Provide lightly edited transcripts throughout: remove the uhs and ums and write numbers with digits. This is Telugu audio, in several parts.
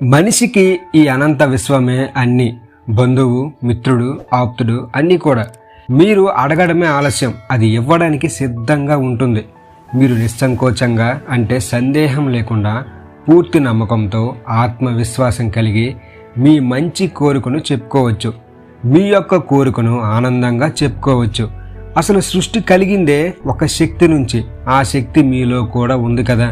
మనిషికి ఈ అనంత విశ్వమే అన్ని. బంధువు, మిత్రుడు, ఆప్తుడు అన్నీ కూడా. మీరు అడగడమే ఆలస్యం, అది ఇవ్వడానికి సిద్ధంగా ఉంటుంది. మీరు నిస్సంకోచంగా, అంటే సందేహం లేకుండా, పూర్తి నమ్మకంతో, ఆత్మవిశ్వాసం కలిగి మీ మంచి కోరికను చెప్పుకోవచ్చు. మీ యొక్క కోరికను ఆనందంగా చెప్పుకోవచ్చు. అసలు సృష్టి కలిగిందే ఒక శక్తి నుంచి. ఆ శక్తి మీలో కూడా ఉంది కదా.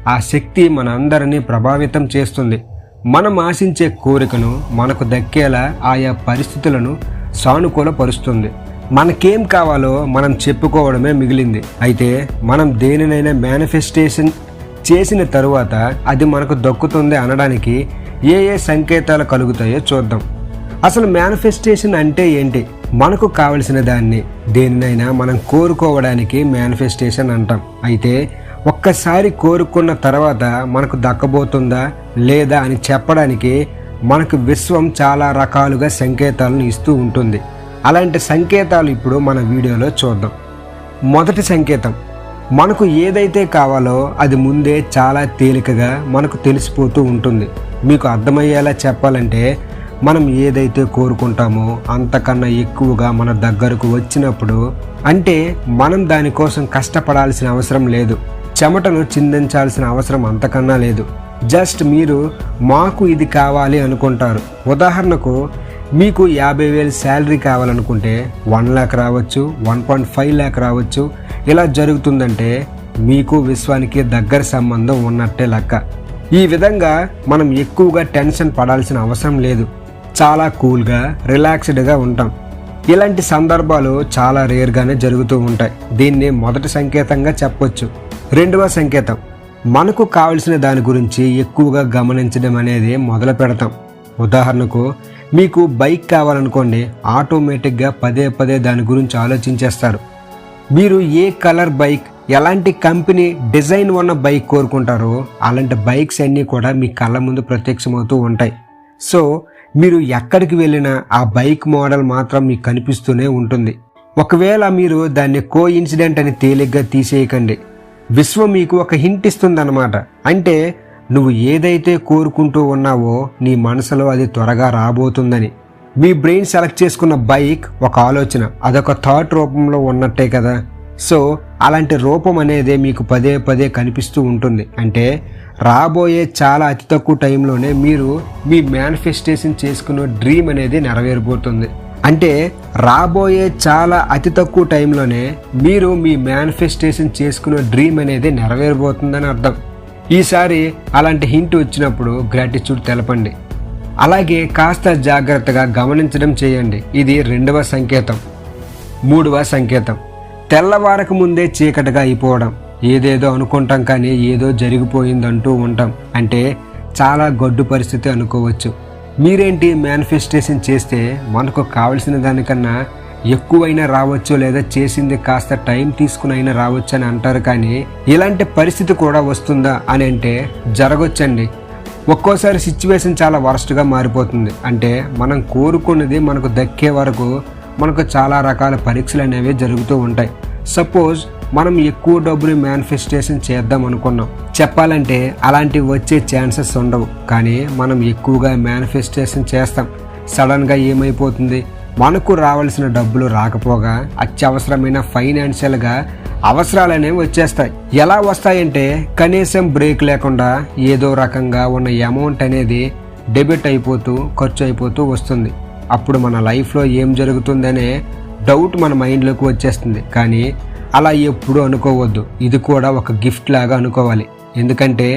ఆ శక్తి మనందరినీ ప్రభావితం చేస్తుంది. మనం ఆశించే కోరికను మనకు దక్కేలా ఆయా పరిస్థితులను సానుకూలపరుస్తుంది. మనకేం కావాలో మనం చెప్పుకోవడమే మిగిలింది. అయితే మనం దేనినైనా మేనిఫెస్టేషన్ చేసిన తరువాత అది మనకు దక్కుతుంది అనడానికి ఏ ఏ సంకేతాలు కలుగుతాయో చూద్దాం. అసలు మేనిఫెస్టేషన్ అంటే ఏంటి? మనకు కావలసిన దాన్ని, దేనినైనా మనం కోరుకోవడానికి మేనిఫెస్టేషన్ అంటాం. అయితే ఒక్కసారి కోరుకున్న తర్వాత మనకు దక్కబోతుందా లేదా అని చెప్పడానికి మనకు విశ్వం చాలా రకాలుగా సంకేతాలను ఇస్తూ ఉంటుంది. అలాంటి సంకేతాలు ఇప్పుడు మన వీడియోలో చూద్దాం. మొదటి సంకేతం, మనకు ఏదైతే కావాలో అది ముందే చాలా తేలికగా మనకు తెలిసిపోతూ ఉంటుంది. మీకు అర్థమయ్యేలా చెప్పాలంటే, మనం ఏదైతే కోరుకుంటామో అంతకన్నా ఎక్కువగా మన దగ్గరకు వచ్చినప్పుడు, అంటే మనం దానికోసం కష్టపడాల్సిన అవసరం లేదు, చెమటను చిందించాల్సిన అవసరం అంతకన్నా లేదు. జస్ట్ మీరు మాకు ఇది కావాలి అనుకుంటారు. ఉదాహరణకు మీకు 50,000 శాలరీ కావాలనుకుంటే 1 lakh రావచ్చు, 1.5 lakh రావచ్చు. ఇలా జరుగుతుందంటే మీకు విశ్వానికి దగ్గర సంబంధం ఉన్నట్టే లెక్క. ఈ విధంగా మనం ఎక్కువగా టెన్షన్ పడాల్సిన అవసరం లేదు. చాలా కూల్గా, రిలాక్స్డ్గా ఉంటాం. ఇలాంటి సందర్భాలు చాలా రేర్గానే జరుగుతూ ఉంటాయి. దీన్ని మొదటి సంకేతంగా చెప్పొచ్చు. రెండవ సంకేతం, మనకు కావలసిన దాని గురించి ఎక్కువగా గమనించడం అనేది మొదలు పెడతాం. ఉదాహరణకు మీకు బైక్ కావాలనుకోండి, ఆటోమేటిక్గా పదే పదే దాని గురించి ఆలోచించేస్తారు. మీరు ఏ కలర్ బైక్, ఎలాంటి కంపెనీ, డిజైన్ ఉన్న బైక్ కోరుకుంటారో అలాంటి బైక్స్ అన్నీ కూడా మీ కళ్ళ ముందు ప్రత్యక్షమవుతూ ఉంటాయి. సో మీరు ఎక్కడికి వెళ్ళినా ఆ బైక్ మోడల్ మాత్రం మీకు కనిపిస్తూనే ఉంటుంది. ఒకవేళ మీరు దాన్ని కోఇన్సిడెంట్ అని తేలిగ్గా తీసేయకండి. విశ్వం మీకు ఒక హింట్ ఇస్తుందన్నమాట. అంటే నువ్వు ఏదైతే కోరుకుంటూ ఉన్నావో నీ మనసులో అది త్వరగా రాబోతుందని. మీ బ్రెయిన్ సెలెక్ట్ చేసుకున్న బైక్ ఒక ఆలోచన, అదొక థాట్ రూపంలో ఉన్నట్టే కదా. సో అలాంటి రూపం అనేది మీకు పదే పదే కనిపిస్తూ ఉంటుంది. అంటే రాబోయే చాలా అతి తక్కువ టైంలోనే మీరు మీ మేనిఫెస్టేషన్ చేసుకున్న డ్రీమ్ అనేది నెరవేరబోతుంది. అంటే రాబోయే చాలా అతి తక్కువ టైంలోనే మీరు మీ మేనిఫెస్టేషన్ చేసుకున్న డ్రీమ్ అనేది నెరవేరబోతుందని అర్థం. ఈసారి అలాంటి హింట్ వచ్చినప్పుడు గ్రాటిట్యూడ్ తెలపండి. అలాగే కాస్త జాగ్రత్తగా గమనించడం చేయండి. ఇది రెండవ సంకేతం. మూడవ సంకేతం, తెల్లవారకు ముందే చీకటిగా అయిపోవడం. ఏదేదో అనుకుంటాం కానీ ఏదో జరిగిపోయిందంటూ ఉంటాం. అంటే చాలా గడ్డు పరిస్థితి అనుకోవచ్చు. మీరేంటి, మేనిఫెస్టేషన్ చేస్తే మనకు కావలసిన దానికన్నా ఎక్కువైనా రావచ్చు, లేదా చేసింది కాస్త టైం తీసుకునైనా రావచ్చు అని అంటారు. కానీ ఇలాంటి పరిస్థితి కూడా వస్తుందా అని అంటే జరగొచ్చండి. ఒక్కోసారి సిచ్యువేషన్ చాలా వరస్ట్గా మారిపోతుంది. అంటే మనం కోరుకున్నది మనకు దక్కే వరకు మనకు చాలా రకాల పరీక్షలు అనేవి జరుగుతూ ఉంటాయి. సపోజ్ మనం ఎక్కువ డబ్బుని మేనిఫెస్టేషన్ చేద్దాం అనుకున్నాం. చెప్పాలంటే అలాంటివి వచ్చే ఛాన్సెస్ ఉండవు. కానీ మనం ఎక్కువగా మేనిఫెస్టేషన్ చేస్తాం. సడన్గా ఏమైపోతుంది, మనకు రావాల్సిన డబ్బులు రాకపోగా అత్యవసరమైన ఫైనాన్షియల్గా అవసరాలు అనేవి వచ్చేస్తాయి. ఎలా వస్తాయంటే కనీసం బ్రేక్ లేకుండా ఏదో రకంగా ఉన్న అమౌంట్ అనేది డెబిట్ అయిపోతూ, ఖర్చు అయిపోతూ వస్తుంది. అప్పుడు మన లైఫ్లో ఏం జరుగుతుందనే డౌట్ మన మైండ్లోకి వచ్చేస్తుంది. కానీ అలా ఎప్పుడు అనుకోవద్దు. ఇది కూడా ఒక గిఫ్ట్ లాగా అనుకోవాలి. ఎందుకంటే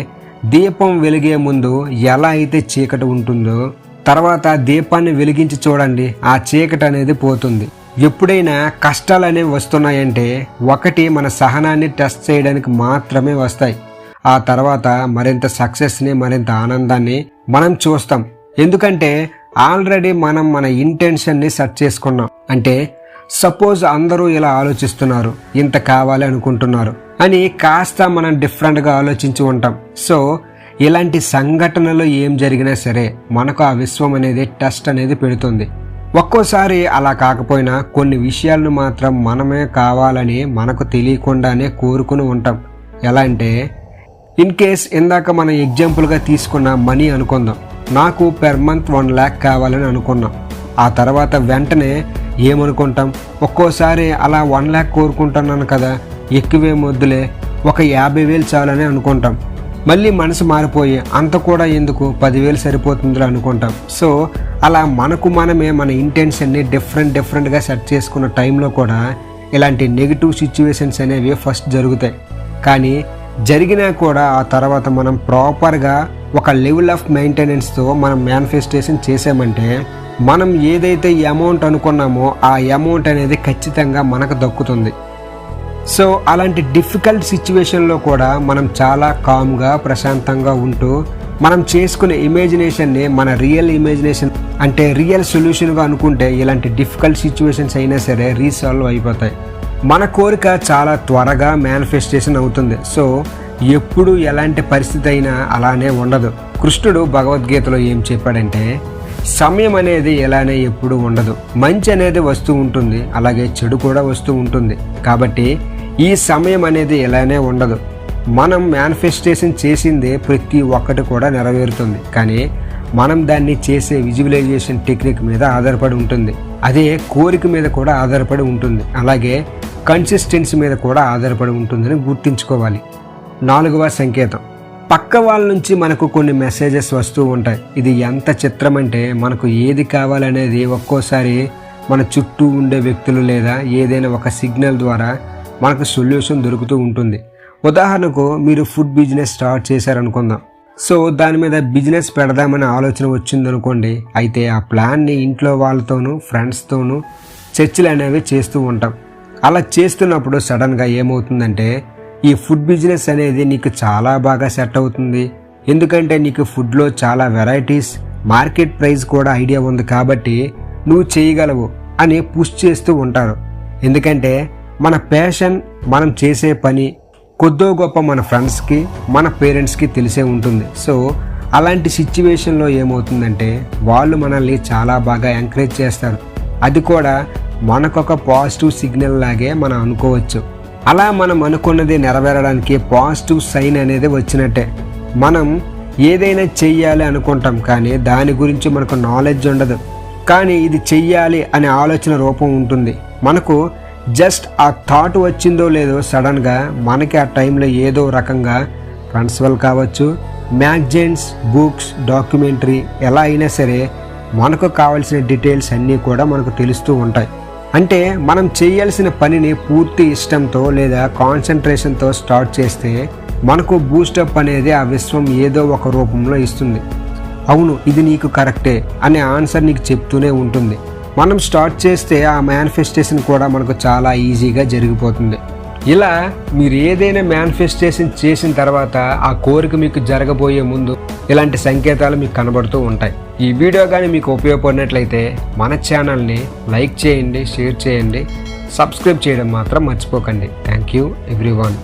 దీపం వెలిగే ముందు ఎలా అయితే చీకటి ఉంటుందో, తర్వాత దీపాన్ని వెలిగించి చూడండి, ఆ చీకటి అనేది పోతుంది. ఎప్పుడైనా కష్టాలు అనేవి వస్తున్నాయంటే ఒకటి మన సహనాన్ని టెస్ట్ చేయడానికి మాత్రమే వస్తాయి. ఆ తర్వాత మరింత సక్సెస్ని, మరింత ఆనందాన్ని మనం చూస్తాం. ఎందుకంటే ఆల్రెడీ మనం మన ఇంటెన్షన్ని సెట్ చేసుకున్నాం. అంటే సపోజ్ అందరూ ఇలా ఆలోచిస్తున్నారు, ఇంత కావాలి అనుకుంటున్నారు అని కాస్త మనం డిఫరెంట్గా ఆలోచించి ఉంటాం. సో ఇలాంటి సంఘటనలు ఏం జరిగినా సరే మనకు ఆ విశ్వం అనేది టెస్ట్ అనేది పెడుతుంది. ఒక్కోసారి అలా కాకపోయినా కొన్ని విషయాలను మాత్రం మనమే కావాలని మనకు తెలియకుండానే కోరుకుని ఉంటాం. ఎలా అంటే, ఇన్ కేస్ ఇందాక మనం ఎగ్జాంపుల్గా తీసుకున్న మనీ అనుకుందాం. నాకు పెర్ మంత్ 1 lakh కావాలని అనుకున్నాం. ఆ తర్వాత వెంటనే ఏమనుకుంటాం, ఒక్కోసారి అలా 1 lakh కోరుకుంటున్నాను కదా, ఎక్కువే మొద్దులే, ఒక 50,000 చాలని అనుకుంటాం. మళ్ళీ మనసు మారిపోయి అంత కూడా ఎందుకు, 10,000 సరిపోతుందిలే అనుకుంటాం. సో అలా మనకు మనమే మన ఇంటెన్షన్ని డిఫరెంట్గా సెట్ చేసుకున్న టైంలో కూడా ఇలాంటి నెగిటివ్ సిచ్యువేషన్స్ అనేవి ఫస్ట్ జరుగుతాయి. కానీ జరిగినా కూడా ఆ తర్వాత మనం ప్రాపర్గా ఒక లెవెల్ ఆఫ్ మెయింటెనెన్స్తో మనం మేనిఫెస్టేషన్ చేసామంటే మనం ఏదైతే అమౌంట్ అనుకున్నామో ఆ అమౌంట్ అనేది ఖచ్చితంగా మనకు దక్కుతుంది. సో అలాంటి డిఫికల్ట్ సిచ్యువేషన్లో కూడా మనం చాలా కామ్గా ప్రశాంతంగా ఉంటూ మనం చేసుకునే ఇమాజినేషన్ని మన రియల్ ఇమాజినేషన్ అంటే రియల్ సొల్యూషన్గా అనుకుంటే ఇలాంటి డిఫికల్ట్ సిచ్యువేషన్స్ అయినా సరే రీసాల్వ్ అయిపోతాయి. మన కోరిక చాలా త్వరగా మేనిఫెస్టేషన్ అవుతుంది. సో ఎప్పుడు ఎలాంటి పరిస్థితి అయినా అలానే ఉండదు. కృష్ణుడు భగవద్గీతలో ఏం చెప్పాడంటే, సమయం అనేది ఎలానే ఎప్పుడు ఉండదు, మంచి అనేది వస్తూ ఉంటుంది, అలాగే చెడు కూడా వస్తూ ఉంటుంది. కాబట్టి ఈ సమయం అనేది ఎలానే ఉండదు. మనం మేనిఫెస్టేషన్ చేసిందే ప్రతి ఒక్కటి కూడా నెరవేరుతుంది. కానీ మనం దాన్ని చేసే విజువలైజేషన్ టెక్నిక్ మీద ఆధారపడి ఉంటుంది. అదే కోరిక మీద కూడా ఆధారపడి ఉంటుంది. అలాగే కన్సిస్టెన్సీ మీద కూడా ఆధారపడి ఉంటుందని గుర్తుంచుకోవాలి. 4వ సంకేతం, పక్క వాళ్ళ నుంచి మనకు కొన్ని మెసేజెస్ వస్తూ ఉంటాయి. ఇది ఎంత చిత్రం అంటే మనకు ఏది కావాలనేది ఒక్కోసారి మన చుట్టూ ఉండే వ్యక్తులు లేదా ఏదైనా ఒక సిగ్నల్ ద్వారా మనకు సొల్యూషన్ దొరుకుతూ ఉంటుంది. ఉదాహరణకు మీరు ఫుడ్ బిజినెస్ స్టార్ట్ చేశారనుకుందాం. సో దాని మీద బిజినెస్ పెడదామనే ఆలోచన వచ్చిందనుకోండి. అయితే ఆ ప్లాన్ని ఇంట్లో వాళ్ళతోనూ ఫ్రెండ్స్తోనూ చర్చలు అనేవి చేస్తూ ఉంటాం. అలా చేస్తున్నప్పుడు సడన్గా ఏమవుతుందంటే ఈ ఫుడ్ బిజినెస్ అనేది నీకు చాలా బాగా సెట్ అవుతుంది. ఎందుకంటే నీకు ఫుడ్లో చాలా వెరైటీస్, మార్కెట్ ప్రైస్ కూడా ఐడియా ఉంది కాబట్టి నువ్వు చేయగలవు అని పుష్ చేస్తూ ఉంటారు. ఎందుకంటే మన ప్యాషన్, మనం చేసే పని కొద్దో గొప్ప మన ఫ్రెండ్స్కి, మన పేరెంట్స్కి తెలిసే ఉంటుంది. సో అలాంటి సిచ్యువేషన్లో ఏమవుతుందంటే వాళ్ళు మనల్ని చాలా బాగా ఎంకరేజ్ చేస్తారు. అది కూడా మనకొక పాజిటివ్ సిగ్నల్ లాగే మనం అనుకోవచ్చు. అలా మనం అనుకున్నది నెరవేరడానికి పాజిటివ్ సైన్ అనేది వచ్చినట్టే. మనం ఏదైనా చెయ్యాలి అనుకుంటాం కానీ దాని గురించి మనకు నాలెడ్జ్ ఉండదు. కానీ ఇది చెయ్యాలి అనే ఆలోచన రూపం ఉంటుంది. మనకు జస్ట్ ఆ థాట్ వచ్చిందో లేదో సడన్గా మనకి ఆ టైంలో ఏదో రకంగా ఫ్రెండ్స్ వల్ల కావచ్చు, మ్యాగజైన్స్, బుక్స్, డాక్యుమెంటరీ, ఎలా అయినా సరే మనకు కావాల్సిన డీటెయిల్స్ అన్నీ కూడా మనకు తెలుస్తూ ఉంటాయి. అంటే మనం చేయాల్సిన పనిని పూర్తి ఇష్టంతో లేదా కాన్సన్ట్రేషన్తో స్టార్ట్ చేస్తే మనకు బూస్టప్ అనేది ఆ విశ్వం ఏదో ఒక రూపంలో ఇస్తుంది. అవును, ఇది నీకు కరెక్టే అనే ఆన్సర్ నీకు చెప్తూనే ఉంటుంది. మనం స్టార్ట్ చేస్తే ఆ మేనిఫెస్టేషన్ కూడా మనకు చాలా ఈజీగా జరిగిపోతుంది. ఇలా మీరు ఏదైనా మేనిఫెస్టేషన్ చేసిన తర్వాత ఆ కోరిక మీకు జరగబోయే ముందు ఇలాంటి సంకేతాలు మీకు కనబడుతూ ఉంటాయి. ఈ వీడియో కానీ మీకు ఉపయోగపడినట్లయితే మన ఛానల్ని లైక్ చేయండి, షేర్ చేయండి, సబ్స్క్రైబ్ చేయడం మాత్రం మర్చిపోకండి. Thank you everyone.